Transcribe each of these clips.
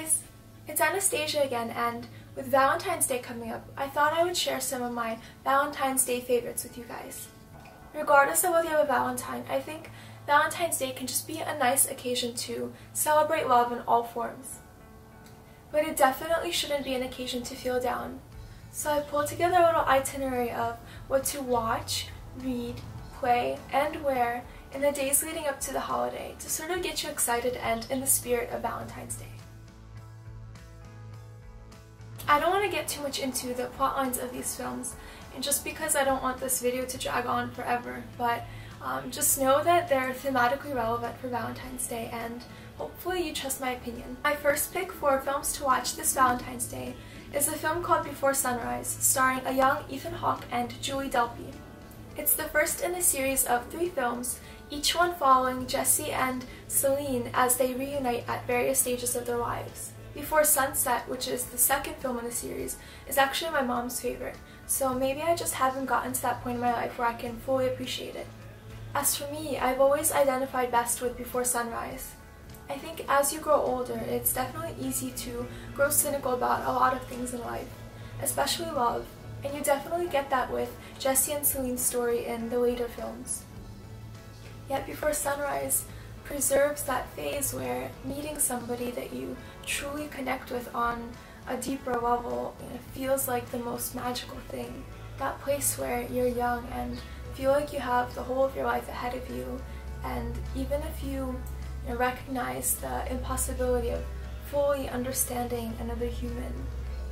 guys, it's Anastasia again, and with Valentine's Day coming up, I thought I would share some of my Valentine's Day favorites with you guys. Regardless of whether you have a Valentine, I think Valentine's Day can just be a nice occasion to celebrate love in all forms. But it definitely shouldn't be an occasion to feel down. So I pulled together a little itinerary of what to watch, read, play, and wear in the days leading up to the holiday to sort of get you excited and in the spirit of Valentine's Day. I don't want to get too much into the plot lines of these films, and just because I don't want this video to drag on forever, but just know that they're thematically relevant for Valentine's Day, and hopefully you trust my opinion. My first pick for films to watch this Valentine's Day is a film called Before Sunrise, starring a young Ethan Hawke and Julie Delpy. It's the first in a series of 3 films, each one following Jesse and Celine as they reunite at various stages of their lives. Before Sunset, which is the second film in the series, is actually my mom's favorite, so maybe I just haven't gotten to that point in my life where I can fully appreciate it. As for me, I've always identified best with Before Sunrise. I think as you grow older, it's definitely easy to grow cynical about a lot of things in life, especially love, and you definitely get that with Jesse and Celine's story in the later films. Yet Before Sunrise preserves that phase where meeting somebody that you truly connect with on a deeper level feels like the most magical thing. That place where you're young and feel like you have the whole of your life ahead of you, and even if you recognize the impossibility of fully understanding another human,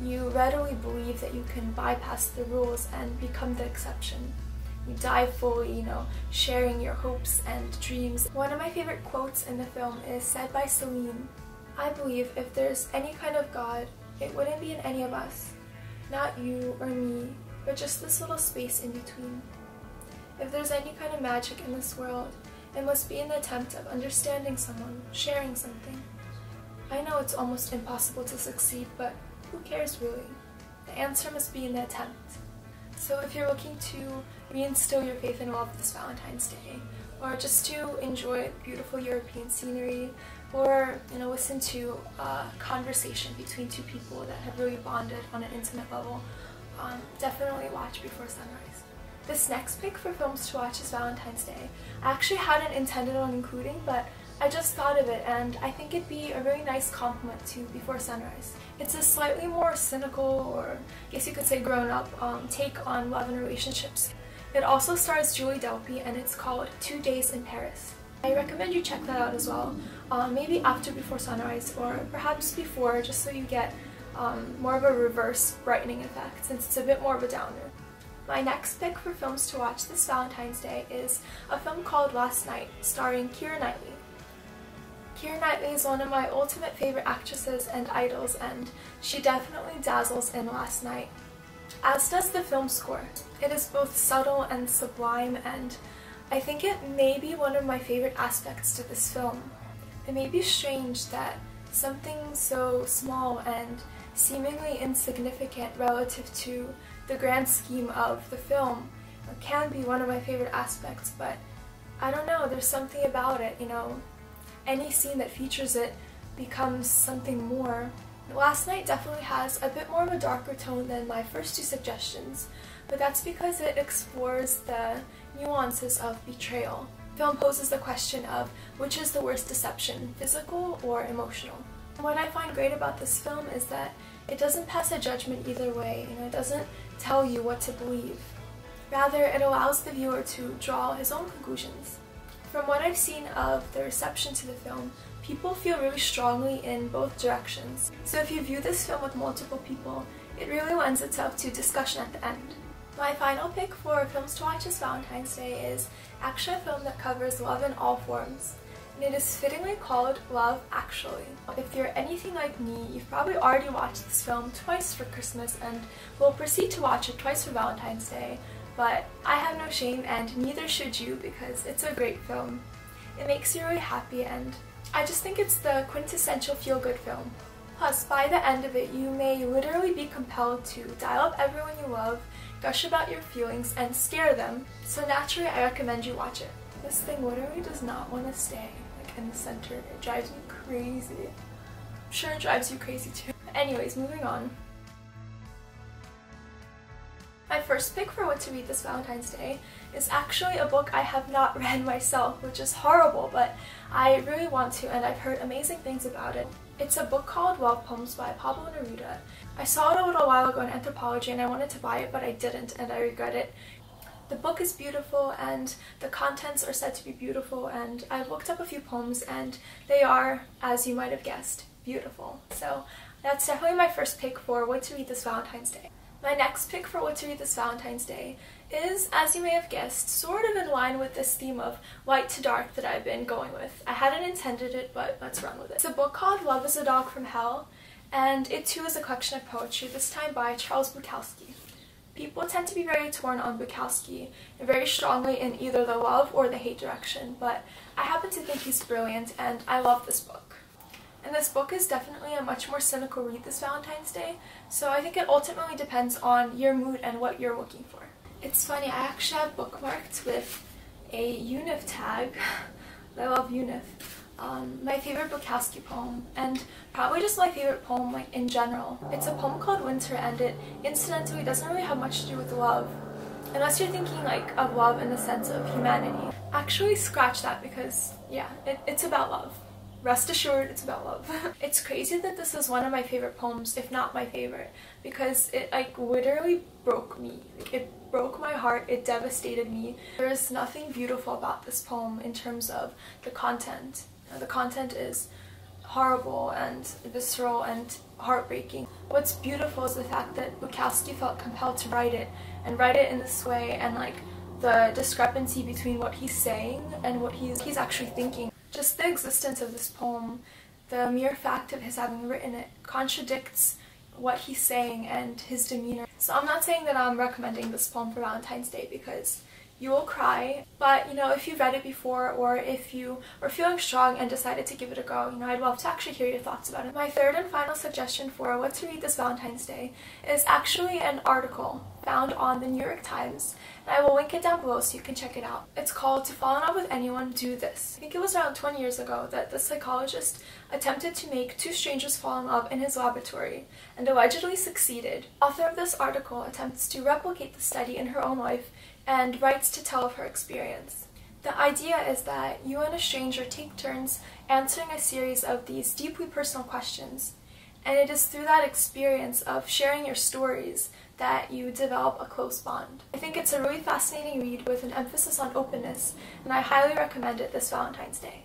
you readily believe that you can bypass the rules and become the exception. You dive fully, sharing your hopes and dreams. One of my favorite quotes in the film is said by Celine. I believe if there's any kind of God, it wouldn't be in any of us. Not you or me, but just this little space in between. If there's any kind of magic in this world, it must be in the attempt of understanding someone, sharing something. I know it's almost impossible to succeed, but who cares really? The answer must be in the attempt. So if you're looking to reinstill your faith in love this Valentine's Day, or just to enjoy beautiful European scenery, or listen to a conversation between 2 people that have really bonded on an intimate level, definitely watch Before Sunrise. This next pick for films to watch is Valentine's Day. I actually hadn't intended on including, but I just thought of it, and I think it'd be a really nice complement to Before Sunrise. It's a slightly more cynical, or I guess you could say grown-up, take on love and relationships. It also stars Julie Delpy, and it's called 2 Days in Paris. I recommend you check that out as well, maybe after Before Sunrise, or perhaps before, just so you get more of a reverse brightening effect, since it's a bit more of a downer. My next pick for films to watch this Valentine's Day is a film called Last Night, starring Keira Knightley. Keira Knightley is one of my ultimate favorite actresses and idols, and she definitely dazzles in Last Night. As does the film score. It is both subtle and sublime, and I think it may be one of my favorite aspects to this film. It may be strange that something so small and seemingly insignificant relative to the grand scheme of the film can be one of my favorite aspects, but I don't know, there's something about it, any scene that features it becomes something more. Last Night definitely has a bit more of a darker tone than my first 2 suggestions, but that's because it explores the nuances of betrayal. The film poses the question of which is the worst deception, physical or emotional. What I find great about this film is that it doesn't pass a judgment either way, it doesn't tell you what to believe. Rather, it allows the viewer to draw his own conclusions. From what I've seen of the reception to the film, people feel really strongly in both directions. So if you view this film with multiple people, it really lends itself to discussion at the end. My final pick for films to watch this Valentine's Day is actually a film that covers love in all forms, and it is fittingly called Love Actually. If you're anything like me, you've probably already watched this film twice for Christmas and will proceed to watch it twice for Valentine's Day, but I have no shame, and neither should you, because it's a great film. It makes you really happy, and I just think it's the quintessential feel-good film. Plus, by the end of it, you may literally be compelled to dial up everyone you love, gush about your feelings, and scare them, so naturally I recommend you watch it. This thing literally does not want to stay in the center. It drives me crazy. sure it drives you crazy too. Anyways, moving on. My first pick for what to read this Valentine's Day is actually a book I have not read myself, which is horrible, but I really want to, and I've heard amazing things about it. It's a book called Love Poems by Pablo Neruda. I saw it a little while ago in Anthropologie and I wanted to buy it, but I didn't, and I regret it. The book is beautiful and the contents are said to be beautiful, and I've looked up a few poems and they are, as you might have guessed, beautiful. So that's definitely my first pick for what to read this Valentine's Day. My next pick for what to read this Valentine's Day is, as you may have guessed, sort of in line with this theme of light to dark that I've been going with. I hadn't intended it, but let's run with it. It's a book called Love is a Dog from Hell, and it too is a collection of poetry, this time by Charles Bukowski. People tend to be very torn on Bukowski, and very strongly in either the love or the hate direction, but I happen to think he's brilliant and I love this book. And this book is definitely a much more cynical read this Valentine's Day, so I think it ultimately depends on your mood and what you're looking for. It's funny, I actually have bookmarked with a UNIF tag. I love UNIF. My favorite Bukowski poem, and probably just my favorite poem like in general. It's a poem called Winter, and it incidentally doesn't really have much to do with love, unless you're thinking like of love in the sense of humanity. Actually scratch that, because yeah, it's about love. Rest assured, it's about love. It's crazy that this is one of my favorite poems, if not my favorite, because it like literally broke me. Like, it broke my heart, it devastated me. There is nothing beautiful about this poem in terms of the content. The content is horrible and visceral and heartbreaking. What's beautiful is the fact that Bukowski felt compelled to write it, and write it in this way, and like the discrepancy between what he's saying and what he's actually thinking. Just the existence of this poem, the mere fact of his having written it, contradicts what he's saying and his demeanor. So I'm not saying that I'm recommending this poem for Valentine's Day, because you will cry, but you know, if you've read it before, or if you were feeling strong and decided to give it a go, you know, I'd love to actually hear your thoughts about it. My third and final suggestion for what to read this Valentine's Day is actually an article found on the New York Times, and I will link it down below so you can check it out. It's called To Fall in Love with Anyone, Do This. I think it was around 20 years ago that the psychologist attempted to make two strangers fall in love in his laboratory, and allegedly succeeded. The author of this article attempts to replicate the study in her own life and writes to tell of her experience. The idea is that you and a stranger take turns answering a series of these deeply personal questions, and it is through that experience of sharing your stories that you develop a close bond. I think it's a really fascinating read with an emphasis on openness, and I highly recommend it this Valentine's Day.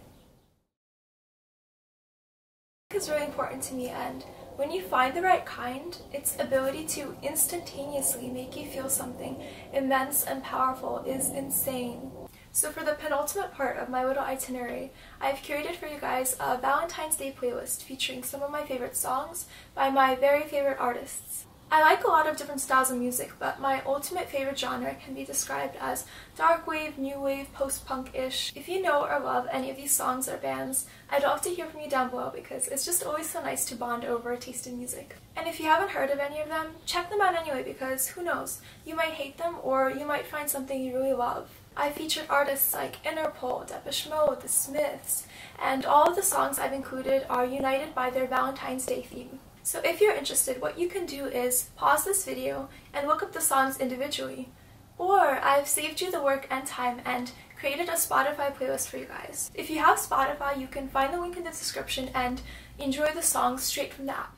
It's really important to me, and when you find the right kind, its ability to instantaneously make you feel something immense and powerful is insane. So for the penultimate part of my little itinerary, I've curated for you guys a Valentine's Day playlist featuring some of my favorite songs by my very favorite artists. I like a lot of different styles of music, but my ultimate favorite genre can be described as dark wave, new wave, post-punk-ish. If you know or love any of these songs or bands, I'd love to hear from you down below, because it's just always so nice to bond over a taste in music. And if you haven't heard of any of them, check them out anyway, because who knows, you might hate them or you might find something you really love. I featured artists like Interpol, Depeche Mode, The Smiths, and all of the songs I've included are united by their Valentine's Day theme. So if you're interested, what you can do is pause this video and look up the songs individually. Or I've saved you the work and time and created a Spotify playlist for you guys. If you have Spotify, you can find the link in the description and enjoy the songs straight from the app.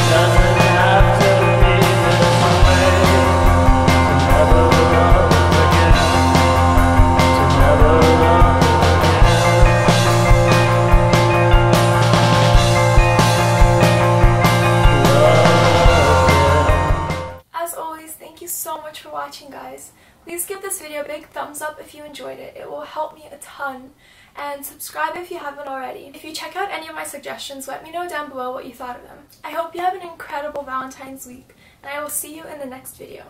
Doesn't Please give this video a big thumbs up if you enjoyed it. It will help me a ton. And subscribe if you haven't already. If you check out any of my suggestions, let me know down below what you thought of them. I hope you have an incredible Valentine's week, and I will see you in the next video.